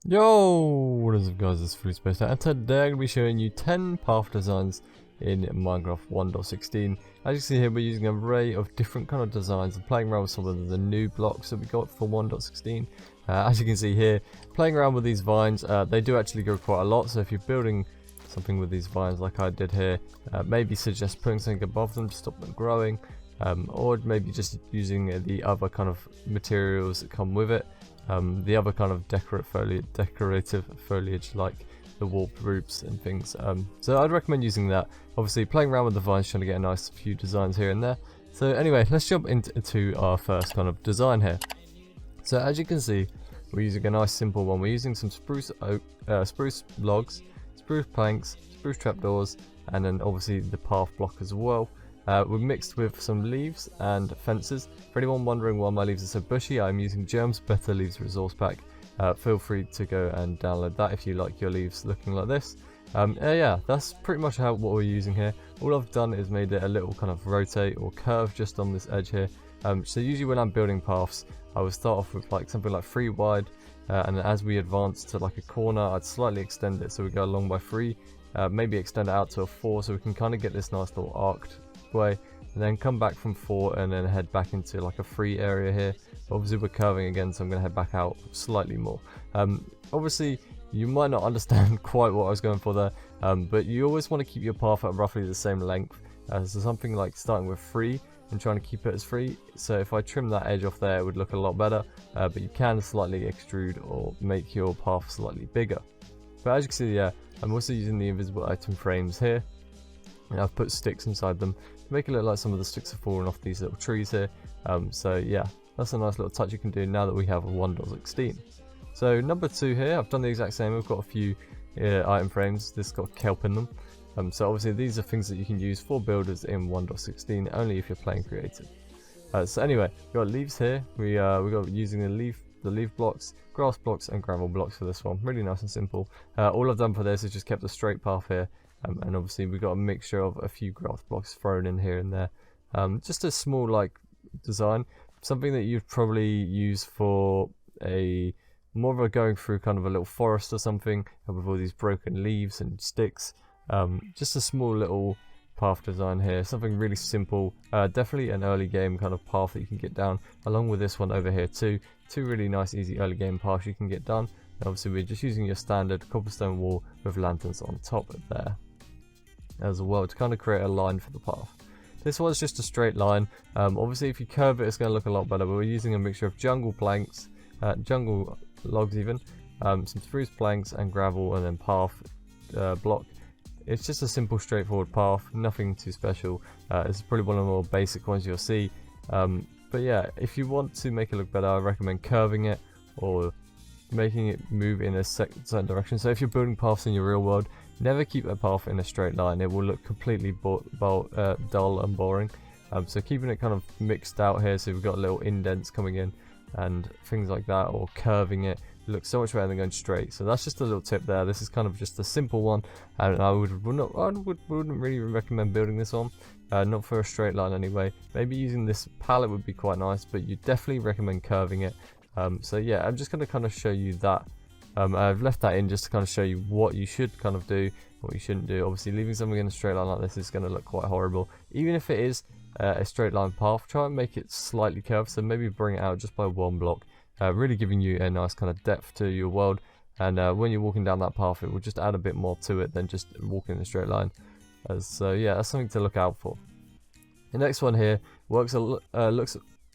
Yo, what is up guys, it's Fullyspaced and today I'm going to be showing you 10 path designs in Minecraft 1.16. As you can see here, we're using an array of different kind of designs and playing around with some of the new blocks that we got for 1.16. As you can see here, playing around with these vines, they do actually grow quite a lot, so if you're building something with these vines like I did here, maybe suggest putting something above them to stop them growing, or maybe just using the other kind of materials that come with it. The other kind of decorative foliage like the warp roots and things. So I'd recommend using that. Obviously playing around with the vines, trying to get a nice few designs here and there. So anyway, let's jump into our first kind of design here. So as you can see, we're using a nice simple one. We're using some spruce logs, spruce planks, spruce trapdoors, and then obviously the path block as well. We're mixed with some leaves and fences. For anyone wondering why my leaves are so bushy, I'm using Germ's Better Leaves Resource Pack. Feel free to go and download that if you like your leaves looking like this. Yeah, that's pretty much what we're using here. All I've done is made it a little kind of rotate or curve just on this edge here. So usually when I'm building paths, I would start off with like something like 3 wide, and as we advance to like a corner, I'd slightly extend it so we go along by 3, maybe extend it out to a 4 so we can kind of get this nice little arced way, and then come back from 4 and then head back into like a 3 area here. Obviously we're curving again, so I'm going to head back out slightly more. Obviously you might not understand quite what I was going for there, but you always want to keep your path at roughly the same length. So something like starting with 3 and trying to keep it as 3. So if I trim that edge off there, it would look a lot better, but you can slightly extrude or make your path slightly bigger. But as you can see, yeah, I'm also using the invisible item frames here, and I've put sticks inside them to make it look like some of the sticks are falling off these little trees here. So yeah, that's a nice little touch you can do now that we have a 1.16. So number 2 here, I've done the exact same. We've got a few item frames. This has got kelp in them. So obviously these are things that you can use for builders in 1.16 only if you're playing creative. So anyway, we've got leaves here. We got using the leaf blocks, grass blocks and gravel blocks for this one. Really nice and simple. All I've done for this is just kept a straight path here. And obviously we've got a mixture of a few grass blocks thrown in here and there. Just a small like design, something that you'd probably use for a more of a going through kind of a little forest or something, with all these broken leaves and sticks. Just a small little path design here, something really simple. Definitely an early game kind of path that you can get down, along with this one over here too. 2 really nice easy early game paths you can get done. And obviously we're just using your standard cobblestone wall with lanterns on top of there as well to kind of create a line for the path. This one's just a straight line. Obviously if you curve it, it's going to look a lot better, but we're using a mixture of jungle planks, jungle logs even, some spruce planks and gravel, and then path block. It's just a simple straightforward path, nothing too special. It's probably one of the more basic ones you'll see, but yeah, if you want to make it look better, I recommend curving it or making it move in a certain direction. So if you're building paths in your real world, never keep a path in a straight line. It will look completely dull and boring. So keeping it kind of mixed out here, so we've got little indents coming in and things like that, or curving it, looks so much better than going straight. So that's just a little tip there. This is kind of just a simple one, and I wouldn't really recommend building this on, not for a straight line anyway. Maybe using this palette would be quite nice, but you definitely recommend curving it. So yeah, I'm just going to kind of show you that. I've left that in just to kind of show you what you should kind of do, what you shouldn't do. Obviously leaving something in a straight line like this is going to look quite horrible. Even if it is a straight line path, try and make it slightly curved, so maybe bring it out just by 1 block, really giving you a nice kind of depth to your world. And when you're walking down that path, it will just add a bit more to it than just walking in a straight line. So yeah, that's something to look out for. The next one here looks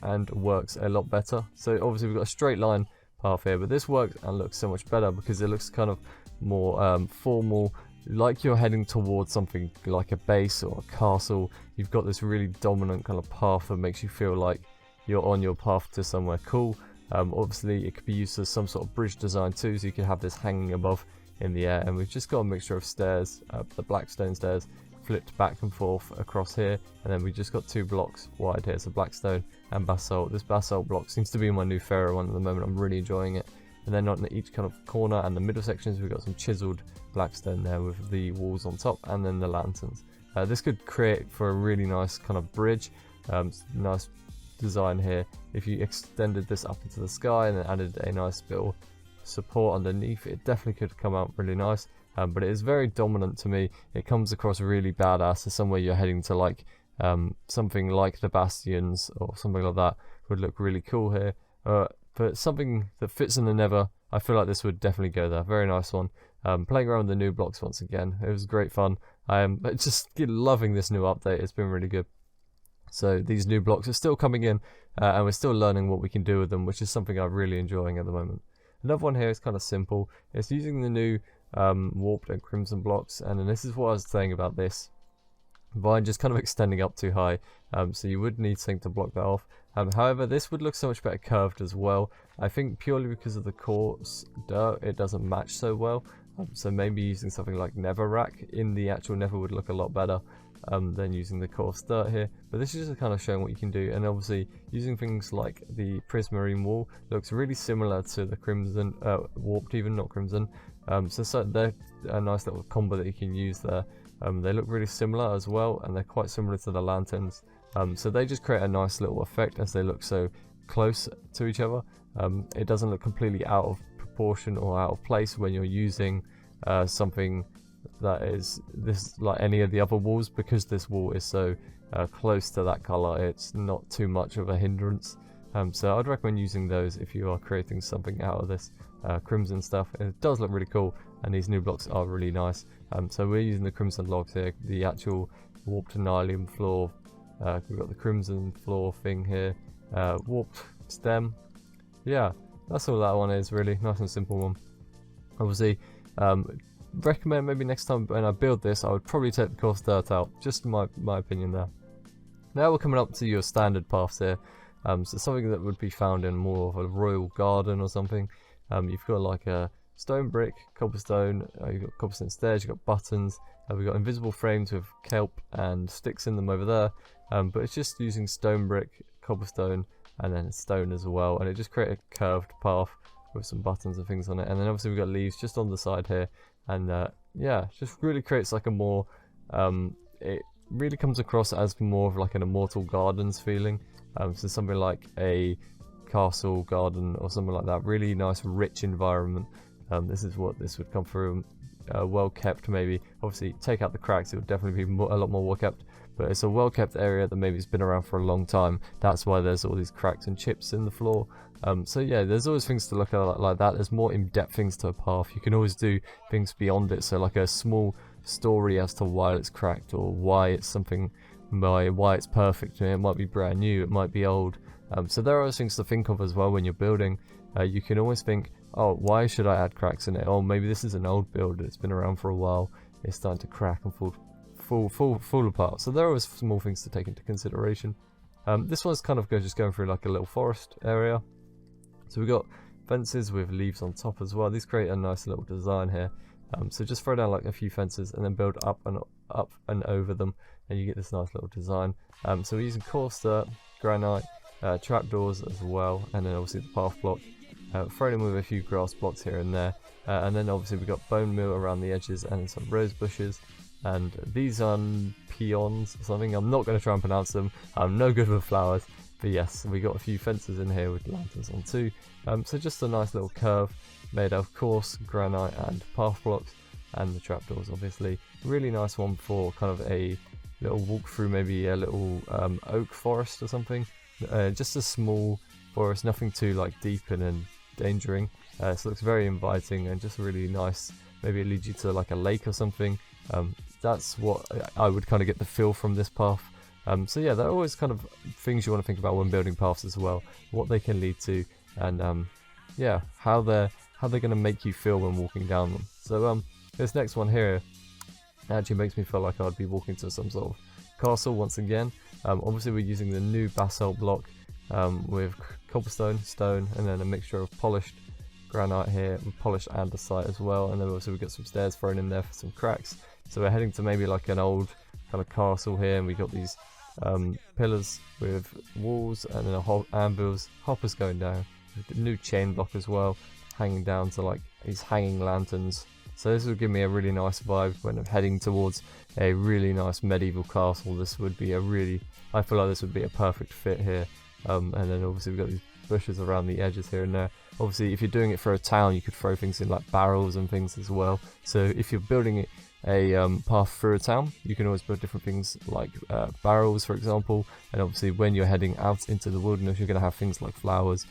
and works a lot better. So obviously we've got a straight line path here, but this works and looks so much better because it looks kind of more formal, like you're heading towards something like a base or a castle. You've got this really dominant kind of path that makes you feel like you're on your path to somewhere cool. Obviously it could be used as some sort of bridge design too, so you can have this hanging above in the air. And we've just got a mixture of stairs, the blackstone stairs flipped back and forth across here, and then we just got 2 blocks wide here, so blackstone and basalt. This basalt block seems to be my new fairer one at the moment. I'm really enjoying it. And then on each kind of corner and the middle sections, we've got some chiseled blackstone there with the walls on top and then the lanterns. This could create for a really nice kind of bridge, nice design here if you extended this up into the sky and then added a nice little support underneath, it definitely could come out really nice. But it is very dominant to me. It comes across really badass as somewhere you're heading to, like something like the Bastions or something like that would look really cool here. But something that fits in the Nether, I feel like this would definitely go there. Very nice one. Playing around with the new blocks once again, it was great fun. I am just loving this new update. It's been really good. So these new blocks are still coming in, and we're still learning what we can do with them, which is something I'm really enjoying at the moment. Another one here is kind of simple. It's using the new warped and crimson blocks, and then this is what I was saying about this. By just kind of extending up too high, so you would need something to block that off. However, this would look so much better curved as well. I think purely because of the coarse dirt, it doesn't match so well. So maybe using something like netherrack in the actual nether would look a lot better than using the coarse dirt here. But this is just kind of showing what you can do, and obviously using things like the prismarine wall looks really similar to the crimson, warped even, not crimson. So they're a nice little combo that you can use there. They look really similar as well, and they're quite similar to the lanterns. So they just create a nice little effect as they look so close to each other. It doesn't look completely out of proportion or out of place when you're using something that is this like any of the other walls, because this wall is so close to that color. It's not too much of a hindrance. So I'd recommend using those if you are creating something out of this crimson stuff. It does look really cool, and these new blocks are really nice. So we're using the crimson logs here, the actual warped nylium floor. We've got the crimson floor thing here, warped stem. Yeah, that's all that one is, really nice and simple one. Obviously, recommend maybe next time when I build this, I would probably take the coarse dirt out. Just my opinion there. Now we're coming up to your standard paths here. So something that would be found in more of a royal garden or something. You've got like a stone brick, cobblestone, you've got cobblestone stairs, you've got buttons, we've got invisible frames with kelp and sticks in them over there. But it's just using stone brick, cobblestone, and then stone as well, and it just creates a curved path with some buttons and things on it. And then obviously we've got leaves just on the side here, and yeah, just really creates like a more it really comes across as more of like an Immortal Gardens feeling. So something like a castle garden or something like that, really nice rich environment. This is what this would come through. Well kept, maybe. Obviously take out the cracks, it would definitely be a lot more well kept, but it's a well kept area that maybe it's been around for a long time. That's why there's all these cracks and chips in the floor. So yeah, there's always things to look at like that. There's more in-depth things to a path. You can always do things beyond it, so like a small story as to why it's cracked or why it's something, why it's perfect. It might be brand new, it might be old. So there are things to think of as well when you're building. You can always think, oh, why should I add cracks in it? Oh, maybe this is an old build, it's been around for a while, it's starting to crack and fall apart. So there are always small things to take into consideration. This one's kind of just going through like a little forest area. So we've got fences with leaves on top as well. These create a nice little design here. So just throw down like a few fences and then build up and over them, and you get this nice little design. So we're using coarse dirt, granite, trapdoors as well, and then obviously the path block. Thrown in with a few grass blocks here and there, and then obviously we've got bone meal around the edges and some rose bushes. And these are peons or something. I'm not going to try and pronounce them. I'm no good with flowers. But yes, we got a few fences in here with lanterns on too. So just a nice little curve made of coarse granite and path blocks, and the trapdoors obviously. Really nice one for kind of a little walk through, maybe a little oak forest or something. Just a small forest, nothing too like deep and endangering. So it looks very inviting and just really nice. Maybe it leads you to like a lake or something. That's what I would kind of get the feel from this path. So yeah, there are always kind of things you want to think about when building paths as well, what they can lead to, and yeah, how they're going to make you feel when walking down them. So this next one here actually makes me feel like I'd be walking to some sort of castle once again. Obviously we're using the new basalt block with cobblestone, stone, and then a mixture of polished granite here, and polished andesite as well, and then also we've got some stairs thrown in there for some cracks. So we're heading to maybe like an old kind of castle here, and we got these pillars with walls, and then anvils, hoppers going down, the new chain block as well, hanging down to like these hanging lanterns. So this will give me a really nice vibe when I'm heading towards a really nice medieval castle. This would be I feel like this would be a perfect fit here. And then obviously we've got these bushes around the edges here and there. Obviously, if you're doing it for a town, you could throw things in like barrels and things as well. So if you're building a path through a town, you can always build different things like barrels, for example. And obviously, when you're heading out into the wilderness, you're going to have things like flowers,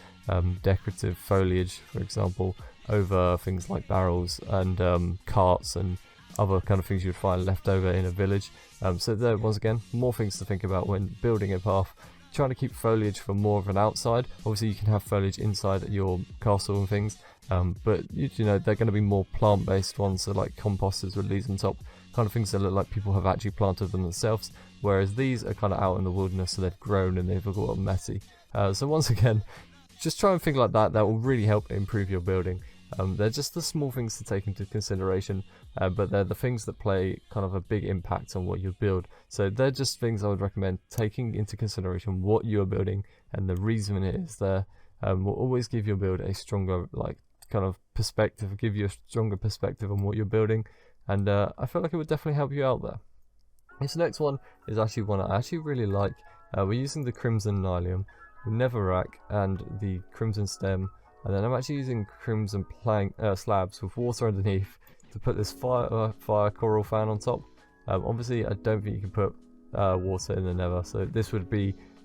decorative foliage, for example, over things like barrels and carts and other kind of things you'd find left over in a village. So there, once again, more things to think about when building a path. Trying to keep foliage for more of an outside. Obviously, you can have foliage inside your castle and things, but you know, they're going to be more plant-based ones, so like composters with leaves on top, kind of things that look like people have actually planted them themselves. Whereas these are kind of out in the wilderness, so they've grown and they've got messy. So once again, just try and think like that. That will really help improve your building. They're just the small things to take into consideration, but they're the things that play kind of a big impact on what you build. So they're just things I would recommend taking into consideration what you're building, and the reason it is there will always give your build a stronger kind of perspective, give you a stronger perspective on what you're building, and I feel like it would definitely help you out there. This next one is actually one I actually really like. We're using the crimson nylium, the netherrack, and the crimson stem. And then I'm actually using crimson slabs with water underneath to put this fire coral fan on top. Obviously, I don't think you can put water in the nether, so this would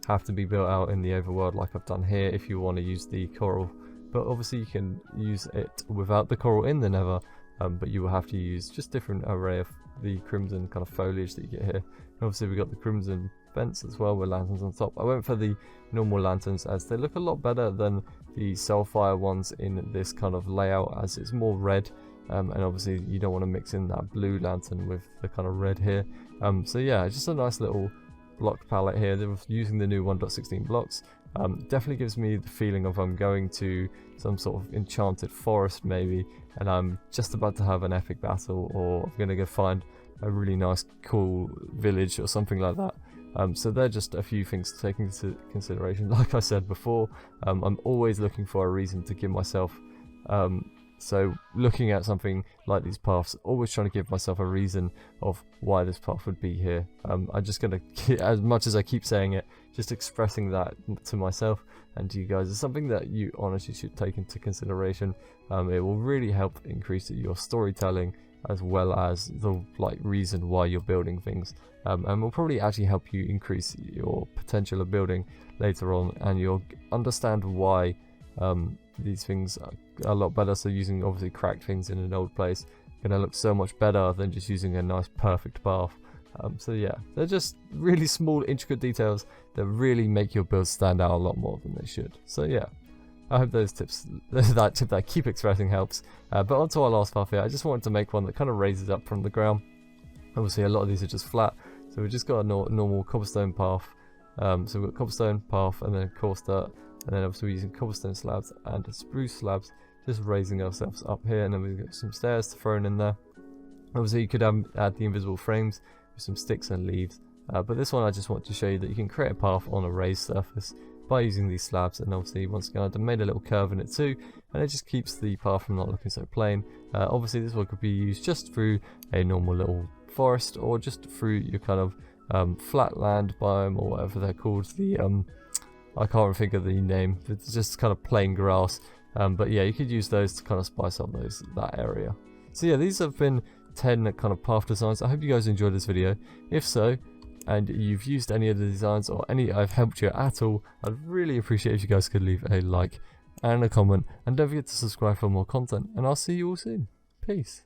have to be built out in the overworld like I've done here if you want to use the coral. But obviously you can use it without the coral in the nether, but you will have to use just different array of the crimson kind of foliage that you get here. And obviously we got the crimson vents as well with lanterns on top. I went for the normal lanterns as they look a lot better than the Soulfire ones in this kind of layout, as it's more red, and obviously you don't want to mix in that blue lantern with the kind of red here. So yeah, just a nice little block palette here. They're using the new 1.16 blocks. Definitely gives me the feeling of I'm going to some sort of enchanted forest maybe, and I'm just about to have an epic battle, or I'm going to go find a really nice cool village or something like that. So they're just a few things to take into consideration. Like I said before, I'm always looking for a reason to give myself, so looking at something like these paths, always trying to give myself a reason of why this path would be here. I'm just going to, as much as I keep saying it, just expressing that to myself and to you guys is something that you honestly should take into consideration. It will really help increase your storytelling, as well as the reason why you're building things, and will probably actually help you increase your potential of building later on, and you'll understand why these things are a lot better. So using obviously cracked things in an old place gonna look so much better than just using a nice perfect path. So yeah, they're just really small intricate details that really make your build stand out a lot more than they should. So yeah, I hope those tips, that tip that I keep expressing helps. But on to our last path here. I just wanted to make one that kind of raises up from the ground. Obviously a lot of these are just flat, so we've just got a normal cobblestone path. So we've got cobblestone path and then coarse dirt, and then obviously we're using cobblestone slabs and spruce slabs, just raising ourselves up here, and then we've got some stairs thrown in there. Obviously you could add the invisible frames with some sticks and leaves, but this one I just want to show you that you can create a path on a raised surface by using these slabs, and obviously once again I made a little curve in it too, and it just keeps the path from not looking so plain. Obviously this one could be used just through a normal little forest, or just through your kind of flat land biome, or whatever they're called. The I can't think of the name, it's just kind of plain grass, but yeah, you could use those to kind of spice up that area. So yeah, these have been 10 kind of path designs. I hope you guys enjoyed this video. If so, and you've used any of the designs, or any I've helped you at all, I'd really appreciate if you guys could leave a like and a comment, and don't forget to subscribe for more content, and I'll see you all soon. Peace.